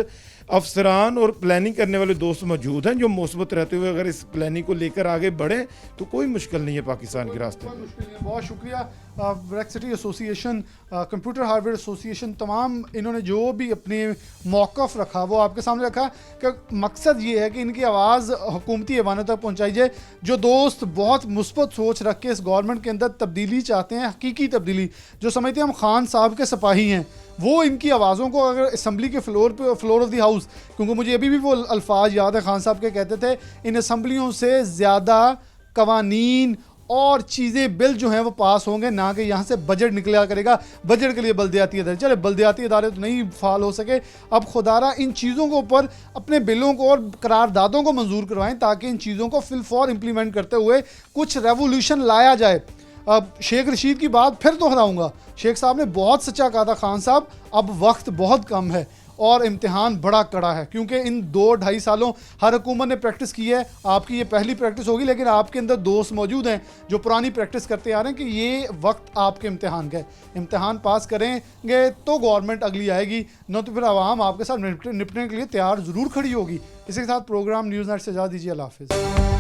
अफसरान और प्लानिंग करने वाले दोस्त मौजूद हैं जो मुस्बत रहते हुए अगर इस प्लानिंग को लेकर आगे बढ़ें तो कोई मुश्किल नहीं है पाकिस्तान के रास्ते में। बहुत शुक्रिया ब्रेक्सिटी एसोसिएशन, कंप्यूटर हार्डवेयर एसोसिएशन, तमाम इन्होंने जो भी अपने मौक़िफ़ रखा वो आपके सामने रखा कि मकसद ये है कि इनकी आवाज़ हुकूमती ऐवानों तक पहुँचाई जाए। जो दोस्त बहुत मुस्बत सोच रख के इस गवर्नमेंट के अंदर तब्दीली चाहते हैं, हकीकी तब्दीली, जो समझते हैं हम खान साहब के सिपाही हैं, वो इनकी आवाज़ों को अगर असम्बली के फ्लोर ऑफ द हाउस, क्योंकि मुझे अभी भी वो अल्फाज याद है खान साहब के, कहते थे इन असम्बलियों से ज़्यादा कवानीन और चीज़ें बिल जो हैं वो पास होंगे, ना कि यहाँ से बजट निकला करेगा। बजट के लिए बल्दियाती इदारे, चले बल्दियाती इदारे तो नहीं फाल हो सके, अब खुदारा इन चीज़ों के ऊपर अपने बिलों को और करारदादों को मंजूर करवाएं ताकि इन चीज़ों को फिल फॉर इम्प्लीमेंट करते हुए कुछ रेवोल्यूशन लाया जाए। अब शेख रशीद की बात फिर दोहराऊंगा, शेख साहब ने बहुत सच्चा कहा था खान साहब, अब वक्त बहुत कम है और इम्तिहान बड़ा कड़ा है, क्योंकि इन 2-2.5 सालों हर हुकूमत ने प्रैक्टिस की है। आपकी ये पहली प्रैक्टिस होगी, लेकिन आपके अंदर दोस्त मौजूद हैं जो पुरानी प्रैक्टिस करते आ रहे हैं कि ये वक्त आपके इम्तिहान का है। इम्तिहान पास करेंगे तो गवर्नमेंट अगली आएगी, न तो फिर आवाम आपके साथ निपटने के लिए तैयार ज़रूर खड़ी होगी। इसी के साथ प्रोग्राम न्यूज़ नेट से इजाज़त दीजिए। अल्लाह हाफ़िज़।